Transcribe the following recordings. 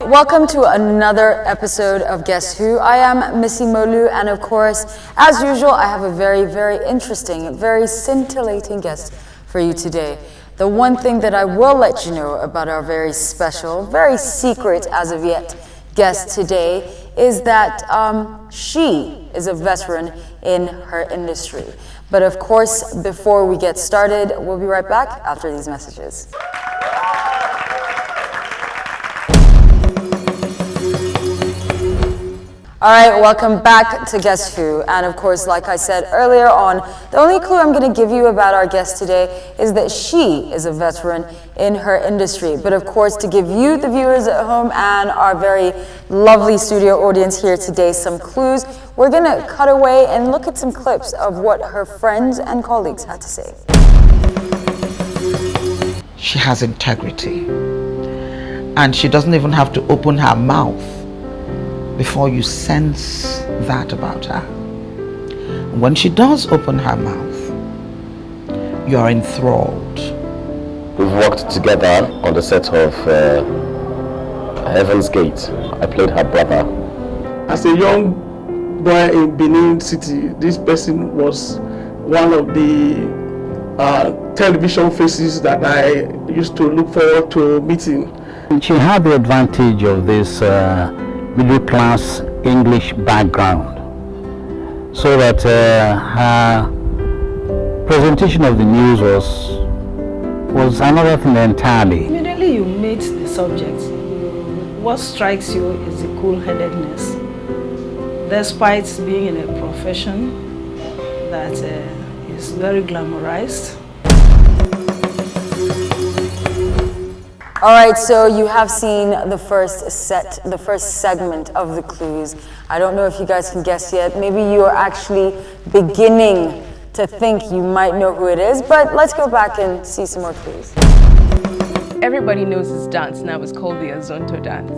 welcome to another episode of Guess Who. I am Missy Molu, and of course, as usual, I have a very, very interesting, very scintillating guest for you today. The one thing that I will let you know about our very special, very secret as of yet guest today is that she is a veteran in her industry. But of course, before we get started, we'll be right back after these messages. All right, welcome back to Guess Who. And of course, like I said earlier on, the only clue I'm going to give you about our guest today is that she is a veteran in her industry. But of course, to give you, the viewers at home, and our very lovely studio audience here today some clues, we're going to cut away and look at some clips of what her friends and colleagues had to say. She has integrity, and she doesn't even have to open her mouth before you sense that about her. When she does open her mouth, you are enthralled. We've worked together on the set of Heaven's Gate. I played her brother. As a young boy in Benin City, this person was one of the television faces that I used to look forward to meeting. She had the advantage of this middle class English background, so that her presentation of the news was another thing entirely. Immediately you meet the subject, what strikes you is the cool-headedness. Despite being in a profession that is very glamorized. All right, so you have seen the first segment of the clues. I don't know if you guys can guess yet. Maybe you are actually beginning to think you might know who it is, but let's go back and see some more clues. Everybody knows this dance now. It's called the Azonto dance.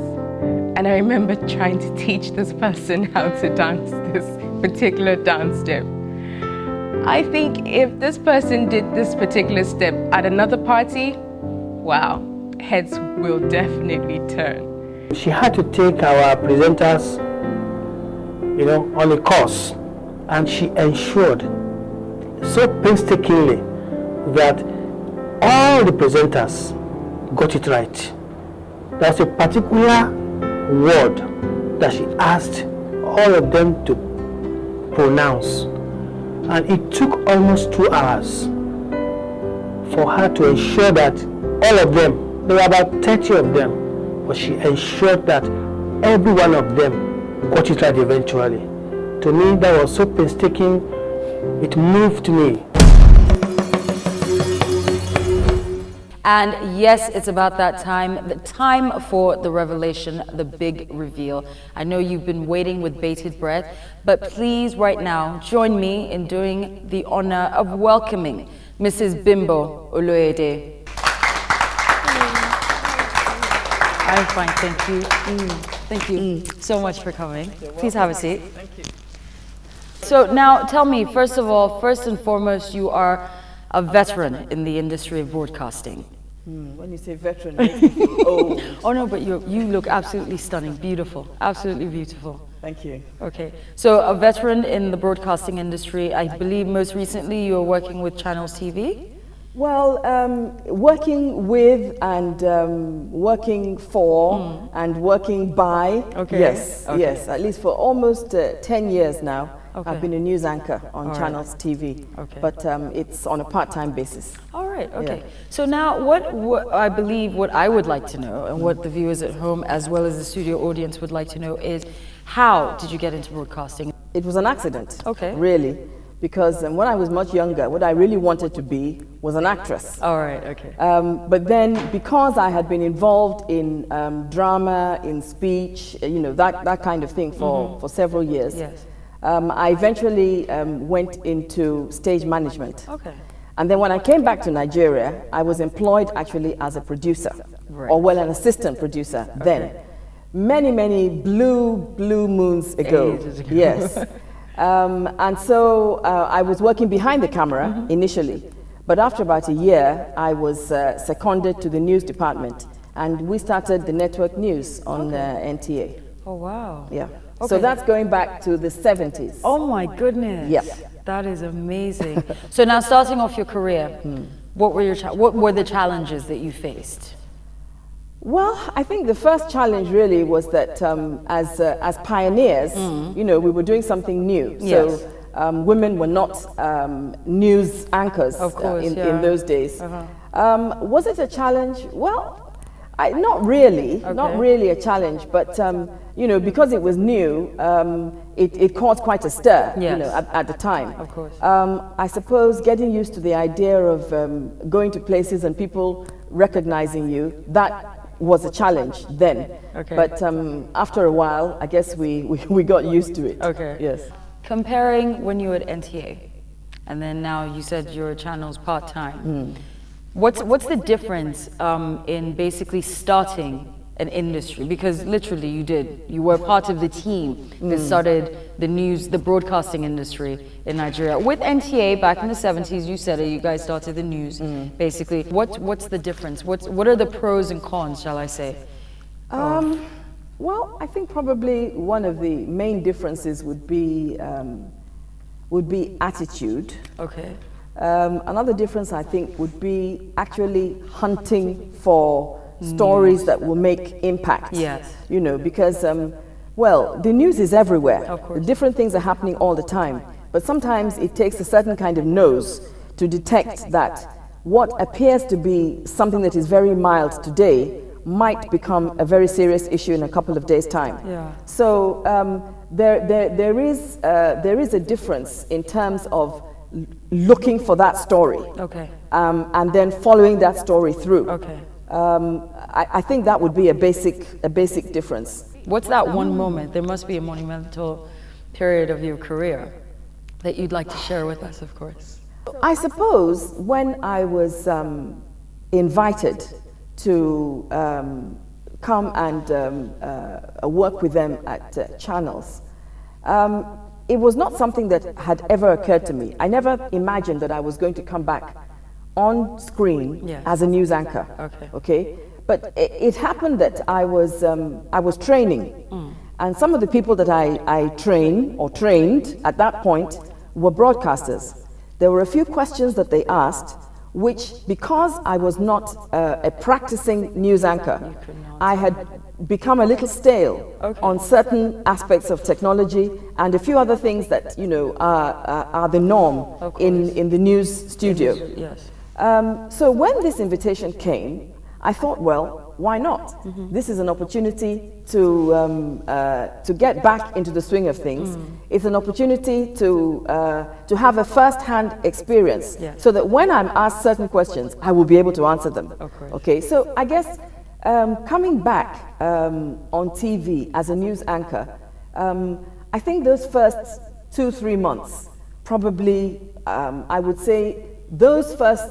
And I remember trying to teach this person how to dance this particular dance step. I think if this person did this particular step at another party, wow, heads will definitely turn. She had to take our presenters, on a course, and she ensured so painstakingly that all the presenters got it right. There's a particular word that she asked all of them to pronounce, and it took almost 2 hours for her to ensure that all of them, there were about 30 of them, but she ensured that every one of them got it right eventually. To me, that was so painstaking, it moved me. And yes, it's about that time, the time for the revelation, the big reveal. I know you've been waiting with bated breath, but please right now, join me in doing the honor of welcoming Mrs. Bimbo Oloyede. I'm fine, thank you. Thank you so much for coming. Please have a seat. Thank you. So now tell me, first of all, first and foremost, you are a veteran in the industry of broadcasting. When you say veteran, it makes me feel old. Oh no, but you look absolutely stunning, beautiful, absolutely beautiful. Thank you. Okay, so a veteran in the broadcasting industry, I believe most recently you were working with Channels TV? Well, working with and working for and working by, Okay. yes, Okay. yes, at least for almost 10 years now. Okay. I've been a news anchor on All right. Channels TV, Okay. but it's on a part-time basis. All right, okay. Yeah. So now what I believe what I would like to know, and what the viewers at home as well as the studio audience would like to know is, how did you get into broadcasting? It was an accident, Okay. really, because when I was much younger, what I really wanted to be was an actress. All right, okay. But then, because I had been involved in drama, in speech, that kind of thing for several years, Yes. I eventually went into stage management. Okay. And then when I came back to Nigeria, I was employed actually as a producer, Right. or an assistant producer then. Many, many blue moons ago. Ages ago. Yes. And so I was working behind the camera initially, but after about a year, I was seconded to the news department, and we started the network news on NTA. Oh, wow. Yeah. Okay. So that's going back to the 70s. Oh my goodness. Yeah. That is amazing. So now starting off your career, what were the challenges that you faced? Well, I think the first challenge really was that as pioneers, you know, we were doing something new. Yes. So women were not news anchors Of course, in yeah. those days. Was it a challenge? Well, not really, not really a challenge, but you know, because it was new, it caused quite a stir, you Yes. know, at the time. Of course. I suppose getting used to the idea of going to places and people recognizing you, that was a challenge then. Okay. But after a while, I guess we got used to it. Okay. Yes. Comparing when you were at NTA, and then now you said your channel's part-time. What's the difference in basically starting an industry? Because literally you were part of the team that started the news, the broadcasting industry in Nigeria. With NTA back in the 70s, you said it, you guys started the news, basically. What's the difference? What are the pros and cons, shall I say? Well, I think probably one of the main differences would be attitude. Okay. Another difference, I think, would be actually hunting for stories that will make impact. Yes. You know, because, well, the news is everywhere. Of course. Different things are happening all the time. But sometimes it takes a certain kind of nose to detect that what appears to be something that is very mild today might become a very serious issue in a couple of days' time. Yeah. So there is a difference in terms of looking for that story, Okay. and then following that story through. Okay. I think that would be a basic difference. What's that one moment? There must be a monumental period of your career that you'd like to share with us, of course. I suppose when I was invited to come and work with them at Channels, it was not something that had ever occurred to me. I never imagined that I was going to come back on screen Yes. as a news anchor. Okay. But it happened that I was training, and some of the people that I trained at that point were broadcasters. There were a few questions that they asked, which, because I was not a practicing news anchor, I had become a little stale on certain aspects of technology and a few other things that, you know, are the norm in the news studio. Yes. So when this invitation came, I thought, well, why not? This is an opportunity to get back into the swing of things. It's an opportunity to have a first-hand experience, Yes. so that when I'm asked certain questions, I will be able to answer them. Of course. Okay, so I guess coming back on TV as a news anchor, I think those first 2-3 months, probably, I would say those first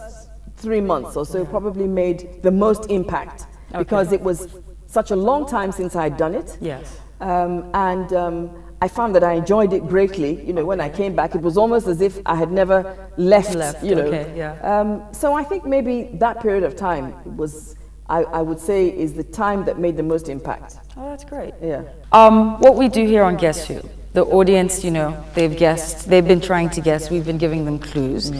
3 months or so probably made the most impact, because it was such a long time since I'd done it. Yes. And I found that I enjoyed it greatly. You know, when I came back, it was almost as if I had never left, you know. Okay, yeah. So I think maybe that period of time was, I would say, is the time that made the most impact. Oh, that's great. Yeah. What we do here on Guess Who, the audience, you know, they've been trying to guess, we've been giving them clues.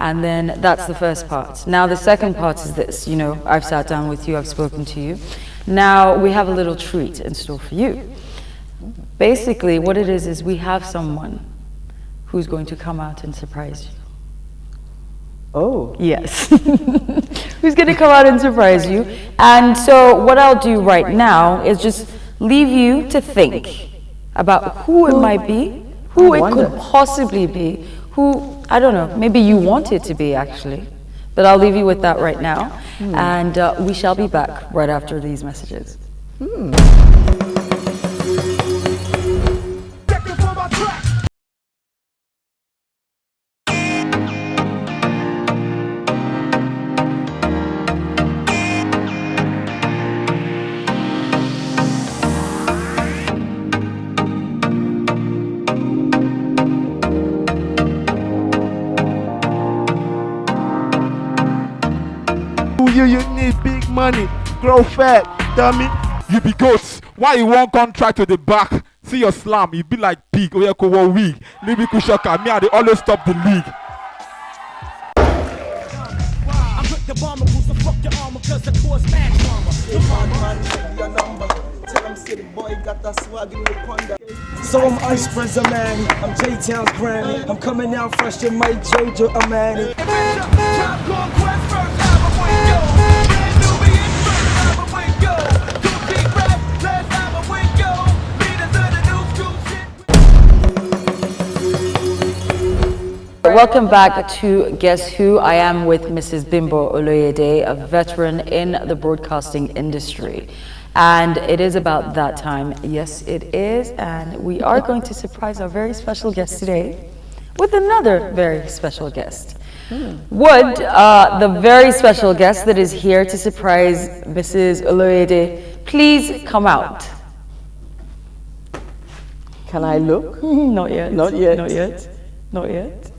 And then that's the first part. Now the second part is this, you know, I've sat down with you, I've spoken to you. Now we have a little treat in store for you. Basically what it is we have someone who's going to come out and surprise you. Oh. Yes. Who's going to come out and surprise you. And so what I'll do right now is just leave you to think about who it might be, who it could possibly be, who, I don't know, maybe you want it to be actually. But I'll leave you with that right now. And we shall be back right after these messages. You need big money. grow fat, dummy. You be goats. Why you won't contract to the back? See your slam, you be like pig. Oh yeah, go one week. Leave me Kushaka. Me, they always stop the league. I put the bomber, so fuck your armor, cause the course mad drama. Your number. Tell them city boy got that swag in the ponder. So I'm Ice Prince Manny. I'm J-Town's Grammy. I'm coming out fresh to Mike Jojo Amani. Welcome back to Guess Who? I am with Mrs. Bimbo Oloyede, a veteran in the broadcasting industry. And it is about that time. Yes, it is. And we are going to surprise our very special guest today with another very special guest. Would the very special guest that is here to surprise Mrs. Oloyede please come out? Can I look? Not yet. Not yet. Not yet. Not yet.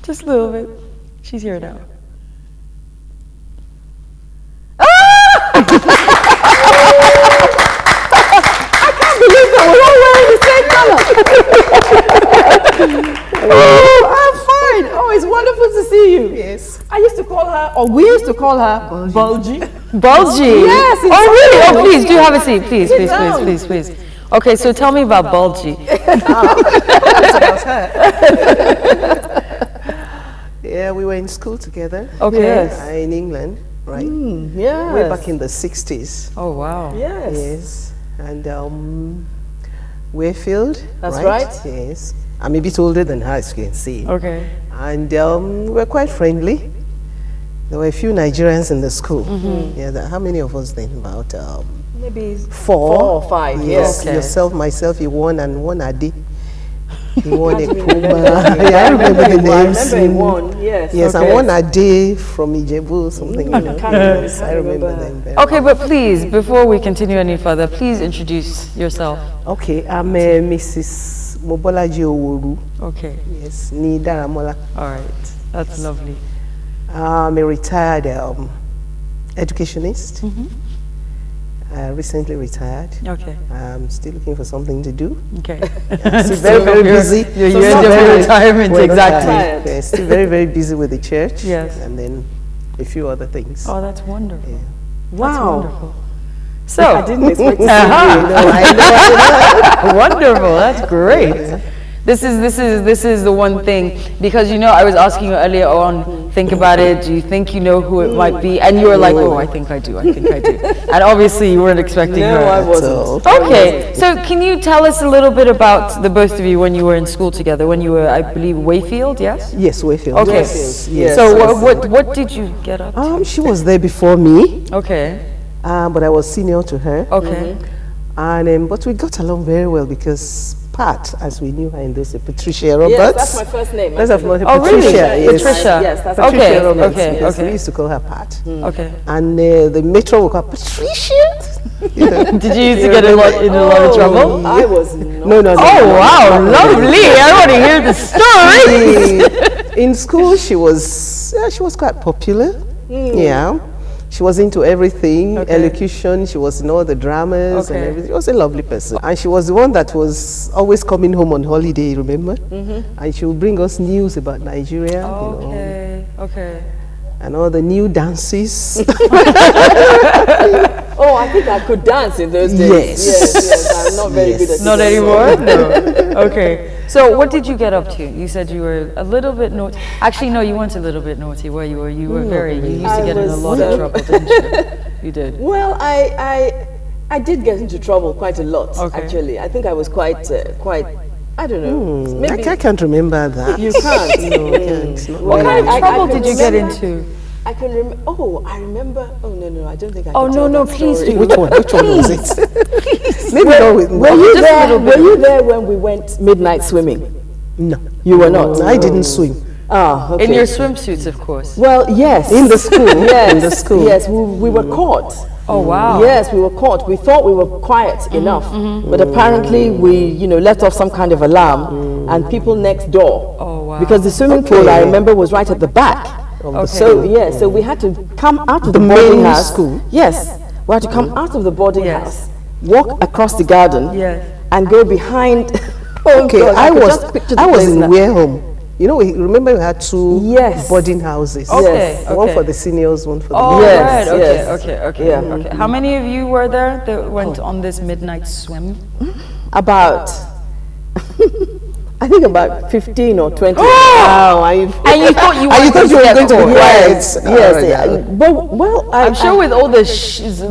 Just a little bit. She's here now. I can't believe that we're all wearing the same color. Oh, I'm fine. Oh, it's wonderful to see you. Yes. I used to call her, or we used to call her, Bulgy. Bulgy? Yes. Oh, really? Oh, please, do have a seat. Please, Sit please, down. please, please, please. Okay, so tell me about Bulgy. Yeah, we were in school together. Okay. Yes. In England, right? Yes. Way back in the 60s. Oh, wow. Yes. Yes. And Wayfield. That's right. Yes. I'm a bit older than her, as you can see. Okay. And we were quite friendly. There were a few Nigerians in the school. Yeah. How many of us then? About Maybe 4 or 5. Yes. Okay. Yourself, myself, you won, and one Adi. He won a Puma. Yeah, I remember the names. I remember he won, yes. Yes, Okay. and one a day from Ijebu, something. I can't remember. Yes, I remember them very Okay, but please, before we continue any further, please introduce yourself. Okay, I'm Mrs. Mobolaji Oworu. Okay. Yes, ni Daramola. All right, that's lovely. I'm a retired educationist. Recently retired. Okay. I'm still looking for something to do. Okay. Still very, very busy. You're in your retirement, Well, exactly. yeah, still very, very busy with the church. Yes. And then a few other things. Oh, that's wonderful. Yeah. Wow. That's wonderful. So, I didn't expect to see you. Uh-huh. I know. Wonderful. That's great. This is the one thing, because I was asking you earlier on, think about it, do you think you know who it might be? And you were like, oh, I think I do. And obviously you weren't expecting her. No, I wasn't. Okay, so can you tell us a little bit about the both of you when you were in school together, when you were, I believe, Wayfield, yes? Yes, Wayfield. Okay, Yes. so what did you get up to? She was there before me. Okay. But I was senior to her. Okay. And but we got along very well because Pat, as we knew her in those, Patricia Roberts. Yes, that's my first name. That's actually. Patricia. Really? Yes. Patricia. Yes, that's Patricia okay. Roberts. Okay. Yes, Okay. we used to call her Pat. Okay. And the matron would call her Patricia. Did you used to get in a lot of trouble? I was not. No. Oh wow, lovely! I want to hear the story. In school, she was quite popular. Yeah. She was into everything, elocution, she was in all the dramas and everything. She was a lovely person. And she was the one that was always coming home on holiday, remember? And she would bring us news about Nigeria, Okay. and all the new dances. Oh, I think I could dance in those days. Yes. I'm not very good at it. Not anymore? No. Okay. So what did you get up to? You said you were a little bit naughty. Actually, no, you weren't a little bit naughty, were you? You were very, you used to get in a lot of trouble, didn't you? You did. Well, I did get into trouble quite a lot, actually. I think I was quite, I don't know. Maybe I can't remember that. you can't. No, I can't. Not What really. kind of trouble did you get into? I can remember. Oh, I remember. Oh no, I don't think I. Oh, can tell no, that please story. do. Which one was it? Maybe not with me. Were you Just a there? little bit. Were you there when we went midnight swimming? No. You were not. I didn't swim. Ah, okay. In your swimsuits, of course. Well, yes. In the school. Yes. In the school. Yes, we were caught. Oh wow. Yes, we were caught. We thought we were quiet enough, but apparently we, let off some kind of alarm, and people next door. Oh wow. Because the swimming pool, I remember, was right at the back. So we had to come out of the boarding house. School? Yes, we had to come out of the boarding house, walk across the garden, and go behind. I was in Wareham. You know, remember we had two boarding houses. One for the seniors, one for the Okay. How many of you were there that went on this midnight swim? About I think about 15 or 20. Wow! And you thought you were going to be quiet? Yes. But I'm sure with all the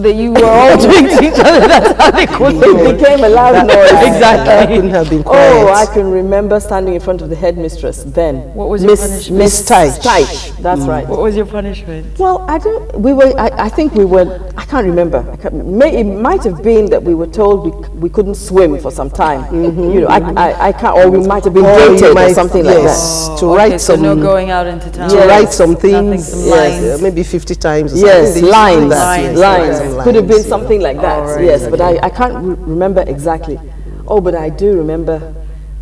that you were all doing to each other, that's how they could. It became a loud noise. Exactly. I couldn't have been quiet. Oh, I can remember standing in front of the headmistress then. What was your punishment? Miss Teich. That's right. What was your punishment? Well, I think we were. I can't remember. It might have been that we were told we couldn't swim for some time. You know, I can't. Or we might have been dated or something like that. To write some. So no going out into town. To write some things. Some lines. Maybe 50 times. Or yes, something. lines. Could have been something like that. Yes, but I can't remember exactly. Oh, but I do remember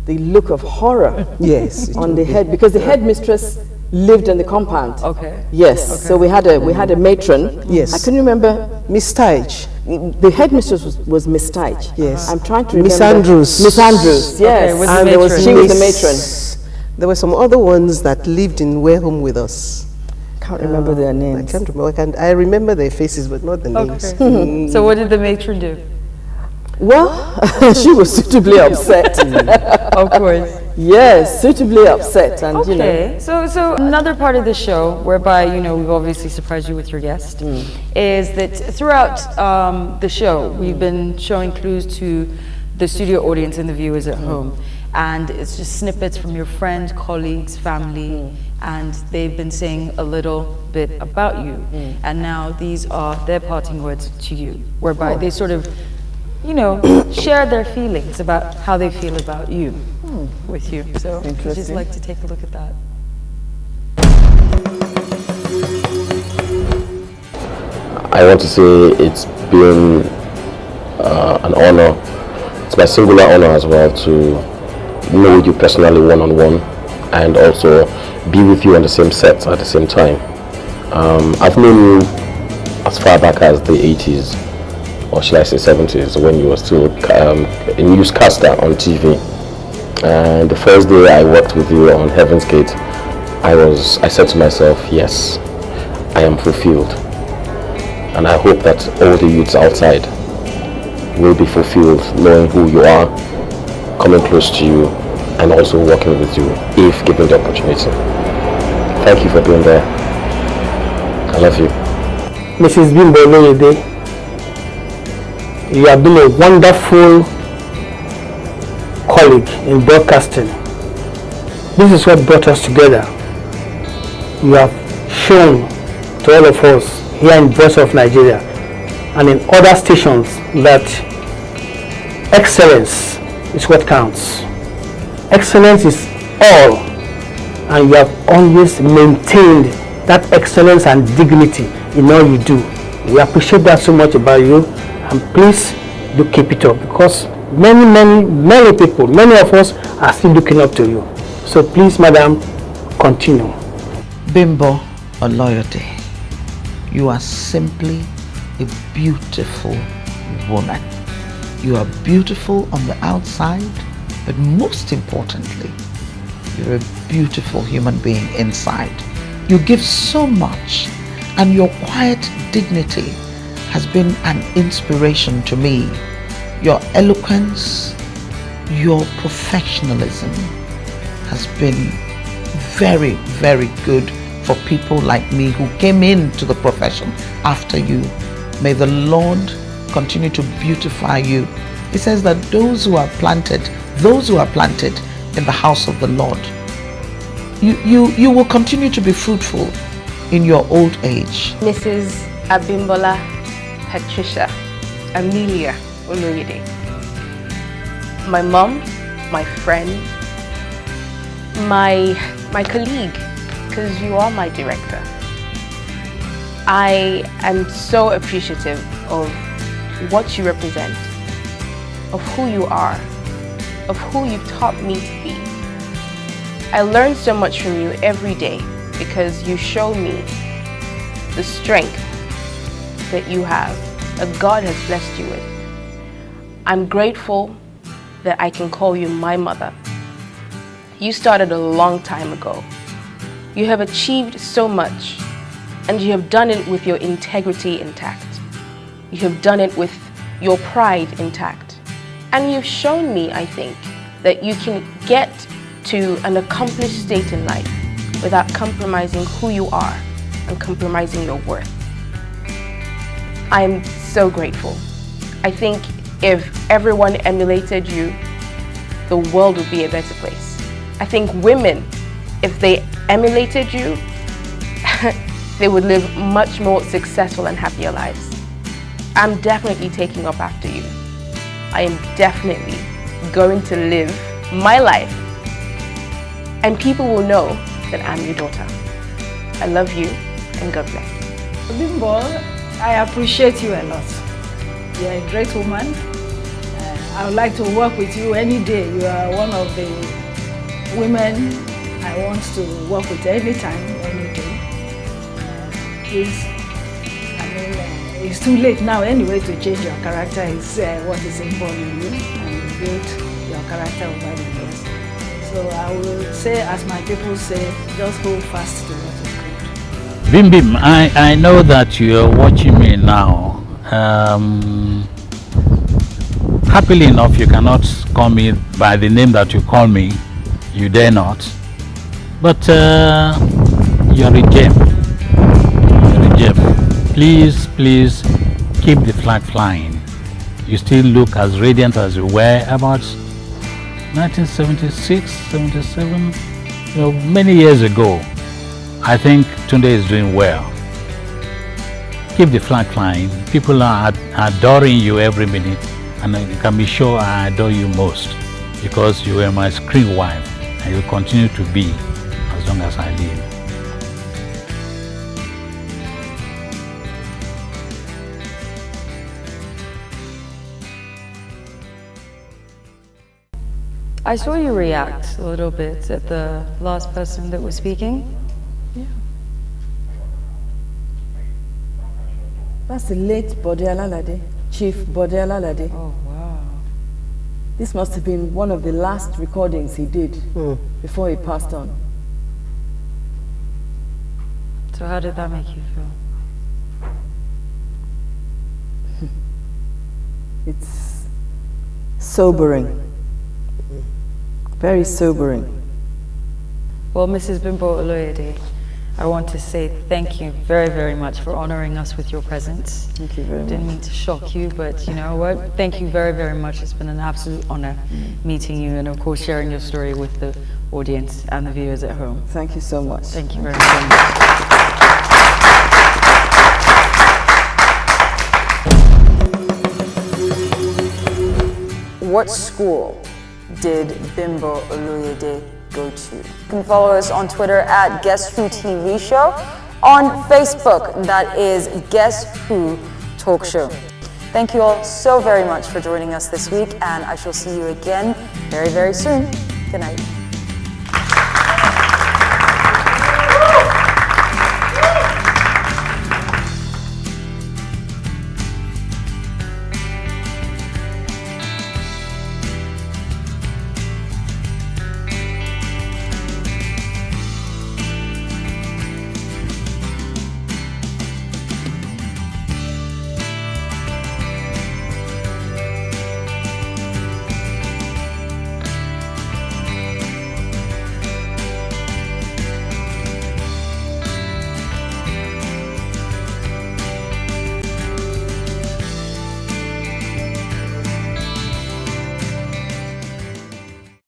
the look of horror. Yes. On the head, because the headmistress lived in the compound. Okay. Yes. Okay. So we had a matron. Yes. I couldn't remember. Miss Teich. The headmistress was Miss Teich. Yes. I'm trying to remember. Miss Andrews. Miss Andrews. Yes. Okay, and she was the matron. There were some other ones that lived in Wareham with us. Can't remember their names. I can't remember. I remember their faces, but not the names. Okay. So what did the matron do? Well, she was suitably upset. Of course. Yes, suitably upset, and okay. So another part of the show, whereby we've obviously surprised you with your guest, is that throughout the show we've been showing clues to the studio audience and the viewers at home, and it's just snippets from your friends, colleagues, family, and they've been saying a little bit about you, and now these are their parting words to you, whereby they sort of share their feelings about how they feel about you with you. So I'd just like to take a look at that. I want to say it's been an honor. It's my singular honor as well to know you personally one-on-one and also be with you on the same set at the same time. I've known you as far back as the 80s, or should I say 70s, when you were still a newscaster on TV. And the first day I worked with you on Heaven's Gate, I said to myself, yes, I am fulfilled. And I hope that all the youths outside will be fulfilled knowing who you are, coming close to you, and also working with you if given the opportunity. Thank you for being there. I love you. Mrs. Bimbo Olóyèdé, you have been a wonderful colleague in broadcasting. This is what brought us together. You have shown to all of us here in Voice of Nigeria and in other stations that excellence is what counts. Excellence is all, and you have always maintained that excellence and dignity in all you do. We appreciate that so much about you, and please do keep it up, because many people, many of us are still looking up to you. So please, madam, continue. Bimbo Olóyèdé, you are simply a beautiful woman. You are beautiful on the outside, but most importantly, you're a beautiful human being inside. You give so much, and your quiet dignity has been an inspiration to me. Your eloquence, your professionalism has been very, very good for people like me who came into the profession after you. May the Lord continue to beautify you. It says that those who are planted in the house of the Lord, you will continue to be fruitful in your old age. Mrs. Abimbola Patricia Amelia Olóyèdé, my mom, my friend, my colleague, because you are my director. I am so appreciative of what you represent, of who you are, of who you've taught me to be. I learn so much from you every day, because you show me the strength that you have, that God has blessed you with. I'm grateful that I can call you my mother. You started a long time ago. You have achieved so much, and you have done it with your integrity intact. You have done it with your pride intact. And you've shown me, I think, that you can get to an accomplished state in life without compromising who you are and compromising your worth. I'm so grateful. I think if everyone emulated you, the world would be a better place. I think women, if they emulated you, they would live much more successful and happier lives. I'm definitely taking up after you. I am definitely going to live my life, and people will know that I'm your daughter. I love you, and God bless. Bimbo, I appreciate you a lot. You're a great woman. I would like to work with you any day. You are one of the women I want to work with anytime, any day. Please, it's too late now anyway to change your character. It's what is inborn in you, and you built your character over the years. So I will say, as my people say, just hold fast to what is good. Bim Bim, I know that you are watching me now. Happily enough, you cannot call me by the name that you call me. You dare not. But you're a gem. You're a gem. Please, please keep the flag flying. You still look as radiant as you were about 1976, 77, many years ago. I think Tunde is doing well. Keep the flag flying. People are adoring you every minute, and you can be sure I adore you most because you were my screen wife, and you'll continue to be as long as I live. I saw you react a little bit at the last person that was speaking. Yeah. That's the late Bode Alalade, Chief Bode Alalade. Oh, wow. This must have been one of the last recordings he did before he passed on. So how did that make you feel? It's sobering. Very sobering. Well, Mrs. Bimbo Oloyede, I want to say thank you very, very much for honoring us with your presence. Thank you very much. Didn't mean to shock you, but you know what? Thank you very, very much. It's been an absolute honor meeting you and, of course, sharing your story with the audience and the viewers at home. Thank you so much. Thank you very much. What school did Bimbo Oloyede go to? You can follow us on Twitter at Guess Who TV Show. On Facebook, that is Guess Who Talk Show. Thank you all so very much for joining us this week, and I shall see you again very, very soon. Good night.